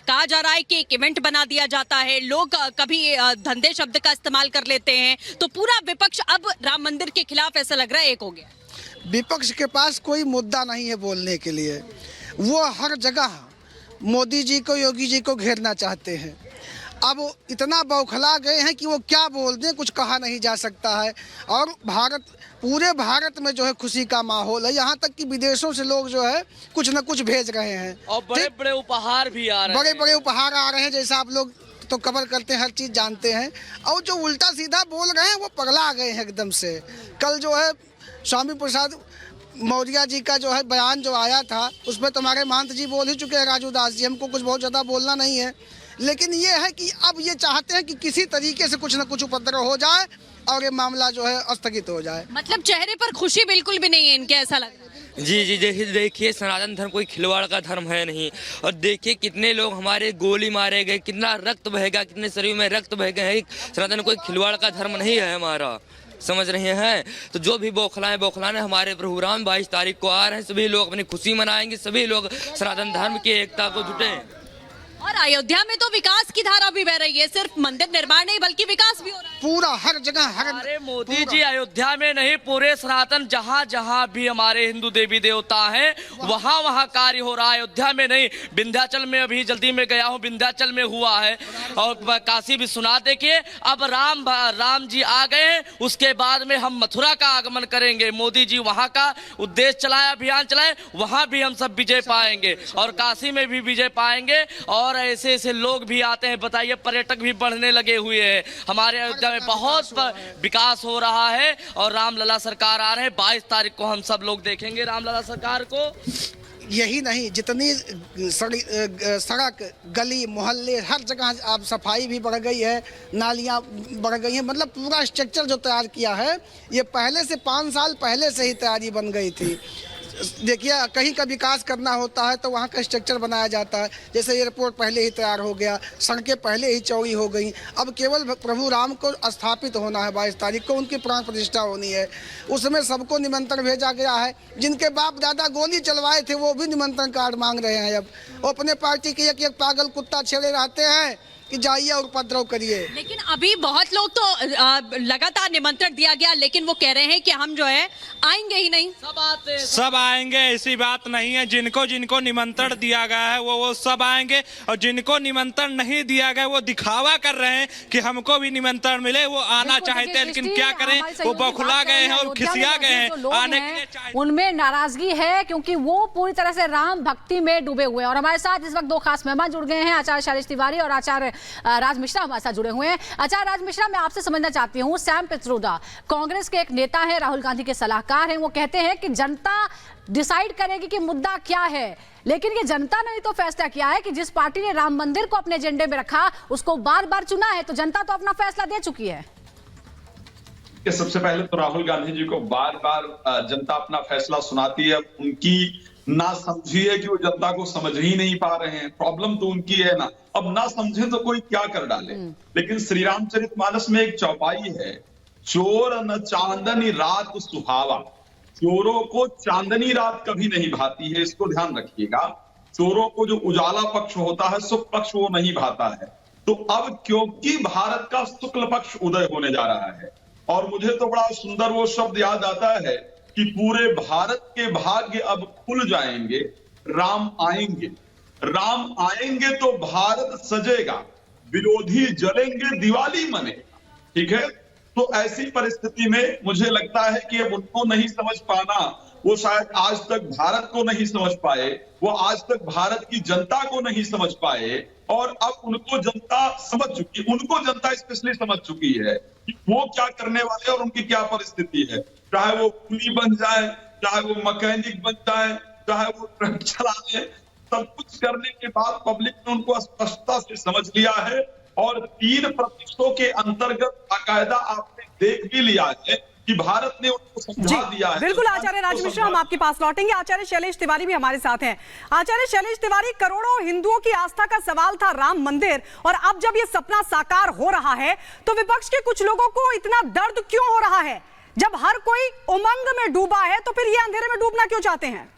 कहा जा रहा है कि एक इवेंट बना दिया जाता है, लोग कभी धंधे शब्द का इस्तेमाल कर लेते हैं, तो पूरा विपक्ष अब राम मंदिर के खिलाफ ऐसा लग रहा है एक हो गया। विपक्ष के पास कोई मुद्दा नहीं है बोलने के लिए। वो हर जगह मोदी जी को, योगी जी को घेरना चाहते हैं। अब इतना बौखला गए हैं कि वो क्या बोल दें, कुछ कहा नहीं जा सकता है। और पूरे भारत में जो है खुशी का माहौल है। यहाँ तक कि विदेशों से लोग जो है कुछ न कुछ भेज रहे हैं और बड़े बड़े उपहार भी आ रहे हैं। बड़े बड़े उपहार आ रहे हैं, जैसा आप लोग तो कवर करते हैं, हर चीज़ जानते हैं। और जो उल्टा सीधा बोल रहे हैं वो पगला गए हैं एकदम से। कल जो है स्वामी प्रसाद मौर्य जी का जो है बयान जो आया था, उसमें तुम्हारे महंत जी बोल ही चुके हैं, राजू दास जी। हमको कुछ बहुत ज़्यादा बोलना नहीं है, लेकिन ये है कि अब ये चाहते हैं कि किसी तरीके से कुछ न कुछ उपद्रव हो जाए और ये मामला जो है स्थगित हो जाए। मतलब चेहरे पर खुशी बिल्कुल भी नहीं है इनके, ऐसा लग रहा है। जी देखिए सनातन धर्म कोई खिलवाड़ का धर्म है नहीं। और देखिए कितने लोग हमारे गोली मारे गए, कितना रक्त बहेगा, कितने शरीर में रक्त बह गए हैं। सनातन कोई खिलवाड़ का धर्म नहीं है हमारा, समझ रहे हैं। तो जो भी बौखलाने हमारे प्रभु राम 22 तारीख को आ रहे हैं, सभी लोग अपनी खुशी मनाएंगे, सभी लोग सनातन धर्म की एकता को जुटे। और अयोध्या में तो विकास की धारा भी बह रही है, सिर्फ मंदिर निर्माण नहीं बल्कि विकास भी हो रहा है पूरा हर जगह। अरे मोदी जी अयोध्या में नहीं, पूरे सनातन जहाँ जहाँ भी हमारे हिंदू देवी देवता हैं वहाँ वहाँ कार्य हो रहा है। अयोध्या में नहीं, विंध्याचल में अभी जल्दी में गया हूँ, विंध्याचल में हुआ है। और काशी विश्वनाथ देखिए, अब राम जी आ गए हैं, उसके बाद में हम मथुरा का आगमन करेंगे। मोदी जी वहाँ का उद्देश्य चलाए, अभियान चलाए, वहाँ भी हम सब विजय पाएंगे और काशी में भी विजय पाएंगे। और ऐसे ऐसे लोग भी आते हैं, बताइए, पर्यटक भी बढ़ने लगे हुए हैं। हमारे अयोध्या में बहुत विकास हो रहा है और रामलला सरकार आ रहे हैं। 22 तारीख को हम सब लोग देखेंगे रामलला सरकार को। यही नहीं, जितनी सड़क गली मोहल्ले हर जगह अब सफाई भी बढ़ गई है, नालियाँ बढ़ गई हैं। मतलब पूरा स्ट्रक्चर जो तैयार किया है, ये पहले से 5 साल पहले से ही तैयारी बन गई थी। देखिए, कहीं का विकास करना होता है तो वहाँ का स्ट्रक्चर बनाया जाता है। जैसे एयरपोर्ट पहले ही तैयार हो गया, सड़कें पहले ही चौड़ी हो गई। अब केवल प्रभु राम को स्थापित होना है, 22 तारीख को उनकी प्राण प्रतिष्ठा होनी है। उसमें सबको निमंत्रण भेजा गया है। जिनके बाप दादा गोली चलवाए थे वो भी निमंत्रण कार्ड मांग रहे हैं। अब वो अपने पार्टी के एक पागल कुत्ता छेड़े रहते हैं कि जाइए और उपद्रव करिए। लेकिन अभी बहुत लोग तो लगातार निमंत्रण दिया गया, लेकिन वो कह रहे हैं कि हम जो है आएंगे ही नहीं। सब आएंगे, ऐसी बात नहीं है। जिनको जिनको निमंत्रण दिया गया है वो सब आएंगे, और जिनको निमंत्रण नहीं दिया गया वो दिखावा कर रहे हैं कि हमको भी निमंत्रण मिले। वो आना चाहते हैं, लेकिन क्या करें, वो बौखला गए हैं और खिसिया गए हैं। आने के लिए उनमें नाराजगी है क्योंकि वो पूरी तरह से राम भक्ति में डूबे हुए हैं। और हमारे साथ इस वक्त 2 खास मेहमान जुड़ गए हैं, आचार्य शैलेश तिवारी और आचार्य राज मिश्रा हमारे साथ जुड़े हुए हैं। आचार्य राज मिश्रा, मैं आपसे समझना चाहती हूँ, सैम पित्रोदा कांग्रेस के एक नेता है, राहुल गांधी के सलाहकार हैं। वो कहते हैं कि जनता डिसाइड करेगी कि मुद्दा क्या है, लेकिन ये जनता ने तो फैसला किया है कि जिस पार्टी ने राम मंदिर को अपने एजेंडे में रखा उसको बार बार चुना है, तो जनता तो अपना फैसला दे चुकी है। सबसे पहले तो राहुल गांधी जी को बार बार जनता अपना फैसला सुनाती है। उनकी ना समझी है कि वो जनता को समझ ही नहीं पा रहे हैं। प्रॉब्लम तो उनकी है ना। अब ना समझे तो कोई क्या कर डाले। लेकिन श्री रामचरितमानस में एक चौपाई है, चोर न चांदनी रात सुहावा। चोरों को चांदनी रात कभी नहीं भाती है, इसको ध्यान रखिएगा। चोरों को जो उजाला पक्ष होता है, शुक्ल पक्ष, वो नहीं भाता है। तो अब क्योंकि भारत का शुक्ल पक्ष उदय होने जा रहा है, और मुझे तो बड़ा सुंदर वो शब्द याद आता है कि पूरे भारत के भाग्य अब खुल जाएंगे, राम आएंगे। राम आएंगे तो भारत सजेगा, विरोधी जलेंगे, दिवाली मनेगा। ठीक है, तो ऐसी परिस्थिति में मुझे लगता है कि अब उनको नहीं समझ पाना, वो शायद आज तक भारत को नहीं समझ पाए, वो आज तक भारत की जनता को नहीं समझ पाए। और अब उनको जनता समझ चुकी, उनको जनता स्पेशली समझ चुकी है कि वो क्या करने वाले और उनकी क्या परिस्थिति है। चाहे वो कुली बन जाए, चाहे वो मैकेनिक बन जाए, चाहे वो ट्रक चला ले, सब कुछ करने के बाद पब्लिक ने उनको स्पष्टता से समझ लिया है। और 3 प्रतिशतों के अंतर्गत बाकायदा आपने देख भी लिया है कि भारत ने उनको समझा दिया है। बिल्कुल आचार्य राज मिश्रा, हम आपके पास लौटेंगे। आचार्य शैलेश तिवारी भी हमारे साथ हैं। आचार्य शैलेश तिवारी, करोड़ों हिंदुओं की आस्था का सवाल था राम मंदिर, और अब जब ये सपना साकार हो रहा है तो विपक्ष के कुछ लोगों को इतना दर्द क्यों हो रहा है? जब हर कोई उमंग में डूबा है तो फिर ये अंधेरे में डूबना क्यों चाहते हैं?